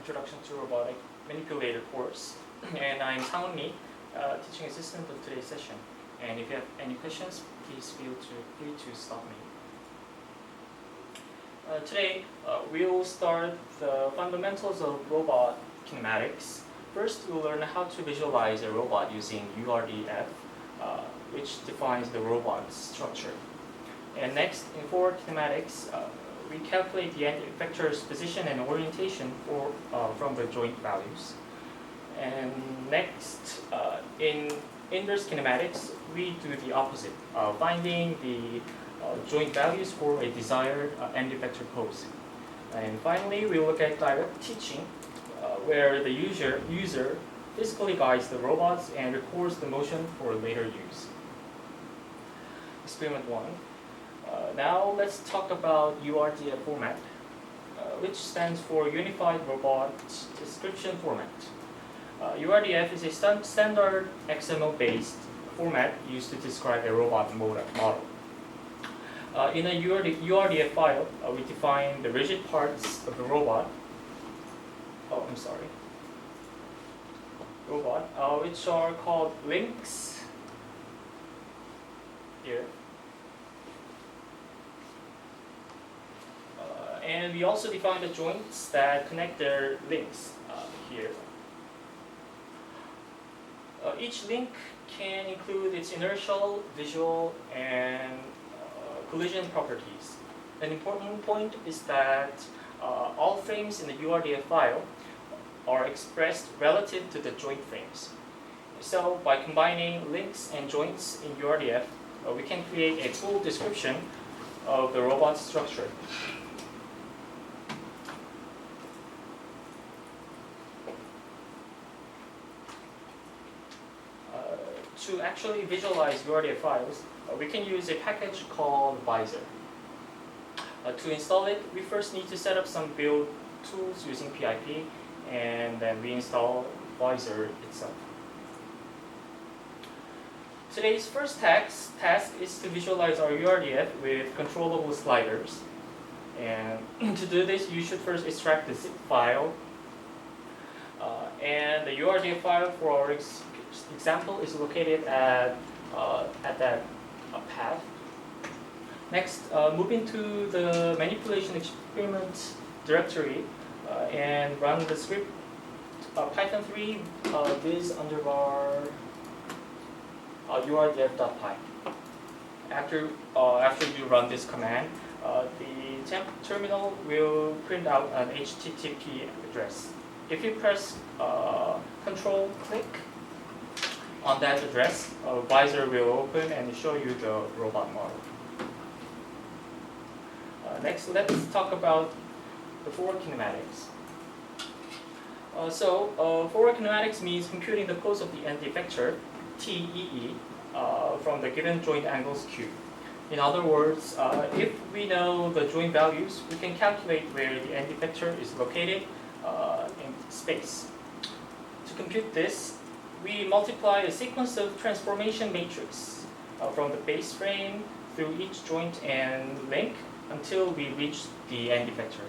Introduction to Robotic Manipulator course. And I'm Sang-mi, teaching assistant of today's session. And if you have any questions, please feel free to stop me. Today, we'll start the fundamentals of robot kinematics. First, we'll learn how to visualize a robot using URDF, which defines the robot's structure. And next, in forward kinematics, we calculate the end effector's position and orientation from the joint values. And next, in inverse kinematics, we do the opposite, finding the joint values for a desired end effector pose. And finally, we look at direct teaching, where the user physically guides the robots and records the motion for later use. Experiment 1. Now let's talk about URDF format, which stands for Unified Robot Description Format. URDF is a standard XML-based format used to describe a robot model. In a URDF file, we define the rigid parts of the robot, which are called links here. And we also define the joints that connect their links here. Each link can include its inertial, visual, and collision properties. An important point is that all frames in the URDF file are expressed relative to the joint frames. So by combining links and joints in URDF, we can create a full description of the robot's structure. To actually visualize URDF files, we can use a package called Visor. To install it, we first need to set up some build tools using PIP, and then we install Visor itself. Today's first task is to visualize our URDF with controllable sliders. And to do this, you should first extract the zip file. And the URDF file for our example is located at that path. Next, move into the manipulation experiment directory and run the script Python 3 viz underbar urdf.py. After you run this command, the terminal will print out an HTTP address. If you press Control click on that address, Visor will open and show you the robot model. Next, let's talk about the forward kinematics. Forward kinematics means computing the pose of the end effector, TEE, from the given joint angles Q. In other words, if we know the joint values, we can calculate where the end effector is located in space. To compute this, we multiply a sequence of transformation matrix from the base frame through each joint and link until we reach the end effector.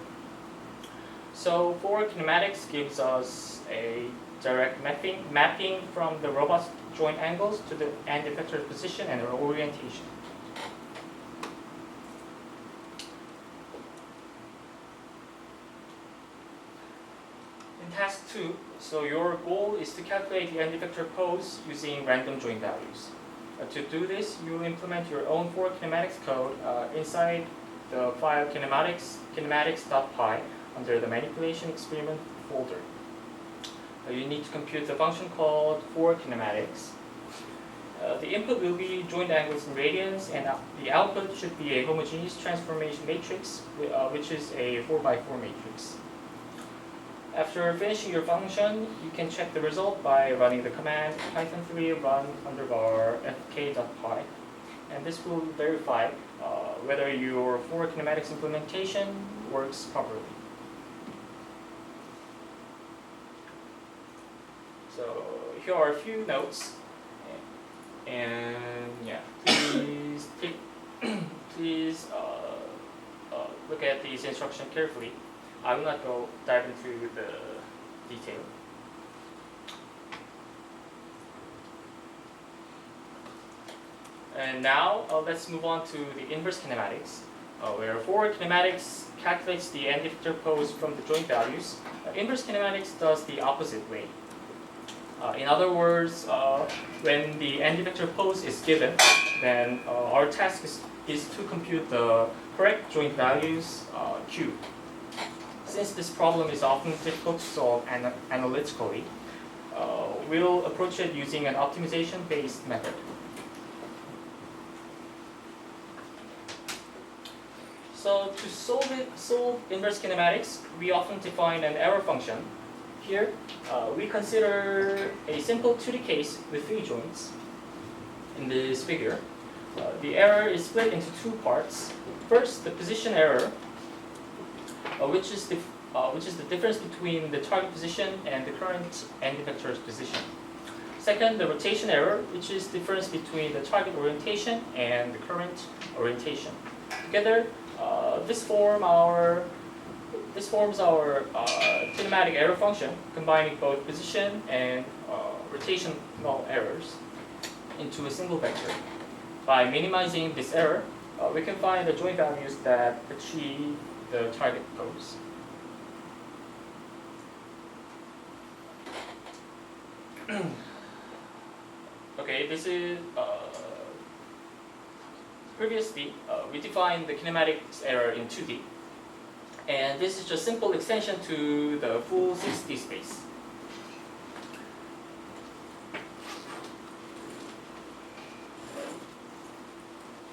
So forward kinematics gives us a direct mapping from the robot's joint angles to the end effector's position and orientation. In task 2, so your goal is to calculate the end effector pose using random joint values. To do this, you implement your own forward kinematics code inside the file kinematics.py under the manipulation experiment folder. You need to compute the function called forward kinematics. The input will be joint angles in radians, and the output should be a homogeneous transformation matrix, which is a 4x4 matrix. After finishing your function, you can check the result by running the command Python 3 run underbar fk.py, and this will verify whether your forward kinematics implementation works properly. So here are a few notes, and yeah, please look at these instructions carefully. I will not dive into the detail. And now let's move on to the inverse kinematics, where forward kinematics calculates the end effector pose from the joint values. Inverse kinematics does the opposite way. In other words, when the end effector pose is given, then our task is to compute the correct joint values Q. Since this problem is often difficult to solve analytically, we'll approach it using an optimization-based method. So to solve inverse kinematics, we often define an error function. Here, we consider a simple 2D case with 3 joints. In this figure, the error is split into 2 parts. First, the position error, which is the difference between the target position and the current end effector's position. Second, the rotation error, which is the difference between the target orientation and the current orientation. Together, this forms our kinematic error function, combining both position and rotational errors into a single vector. By minimizing this error, we can find the joint values that achieve the target pose. Okay, this is previously we defined the kinematics error in 2D, and this is just simple extension to the full 6D space.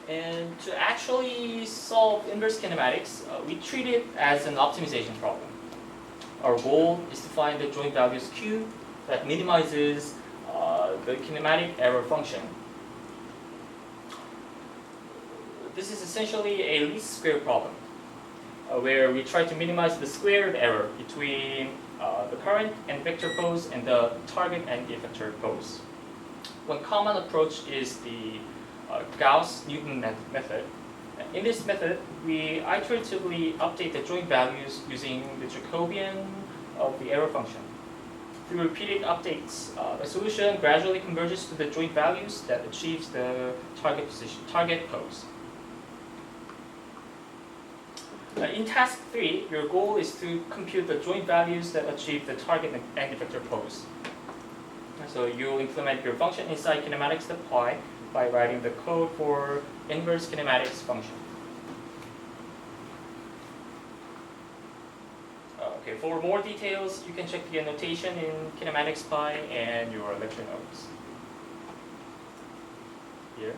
And to actually solve inverse kinematics, we treat it as an optimization problem. Our goal is to find the joint values Q that minimizes the kinematic error function. This is essentially a least square problem, where we try to minimize the squared error between the current end vector pose and the target end effector pose. One common approach is the Gauss-Newton method. In this method, we iteratively update the joint values using the Jacobian of the error function. Through repeated updates, the solution gradually converges to the joint values that achieves the target pose. In task 3, your goal is to compute the joint values that achieve the target end effector pose. So you'll implement your function inside kinematics.py by writing the code for inverse kinematics function. Okay, for more details, you can check the annotation in kinematics.py and your lecture notes. Here.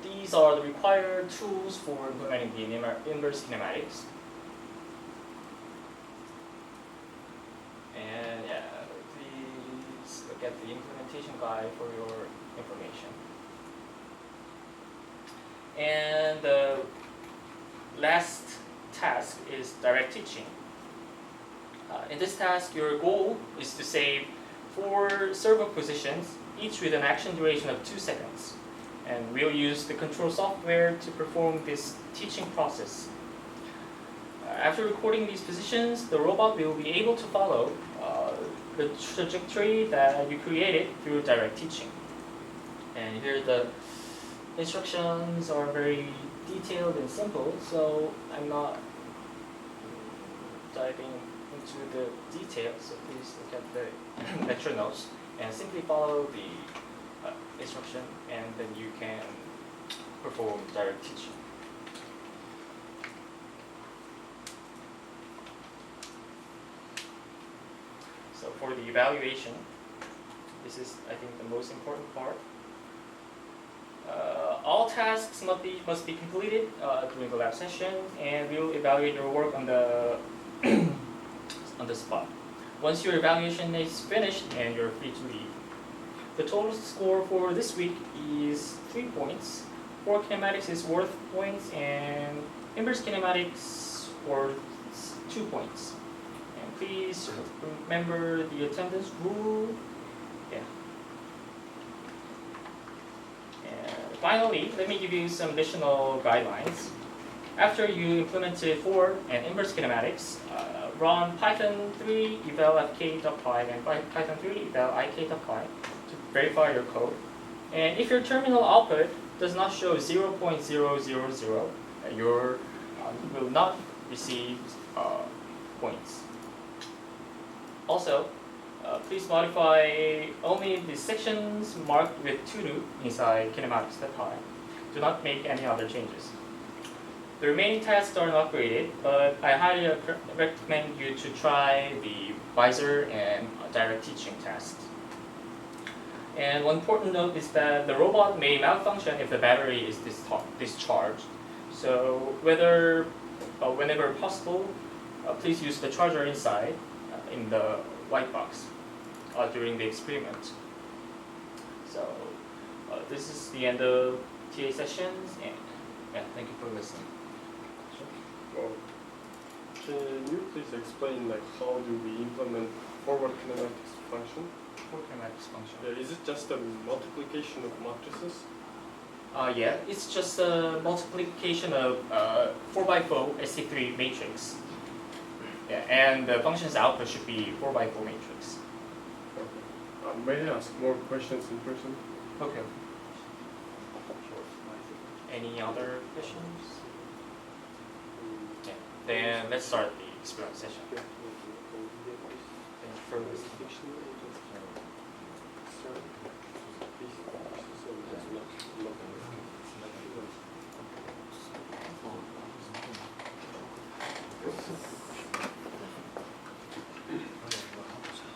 These are the required tools for implementing the inverse kinematics. And yeah, please look at the implementation guide for your information. And the last task is direct teaching. In this task, your goal is to save 4 servo positions, each with an action duration of 2 seconds. And we'll use the control software to perform this teaching process. After recording these positions, the robot will be able to follow the trajectory that you created through direct teaching. And here the instructions are very detailed and simple, so I'm not diving into the details, so please look at the lecture notes and simply follow the instruction, and then you can perform direct teaching. So for the evaluation, this is, I think, the most important part. All tasks must be completed during the lab session, and we'll evaluate your work on the on the spot. Once your evaluation is finished, and you're free to leave. The total score for this week is 3 points. For kinematics is worth points, and inverse kinematics worth 2 points. And please remember the attendance rule. Yeah. And finally, let me give you some additional guidelines. After you implemented for and inverse kinematics, run Python 3 eval fk.py and Python 3 eval ik.py to verify your code. And if your terminal output does not show 0.000, you will not receive points. Also, please modify only the sections marked with to-do inside kinematics.py. Do not make any other changes. The remaining tasks are not graded, but I highly recommend you to try the visor and direct teaching tasks. And one important note is that the robot may malfunction if the battery is discharged. So whenever possible, please use the charger inside in the white box during the experiment. So this is the end of TA sessions, and yeah, thank you for listening. Well, can you please explain how do we implement forward kinematics function? Forward kinematics function. Yeah, is it just a multiplication of matrices? Yeah, it's just a multiplication of 4x4 SC3 matrix. Yeah, and the function's output should be 4x4 matrix. Okay. May I ask more questions in person? Okay. Any other questions? Yeah. Then let's start the experiment session. Thank you for listening.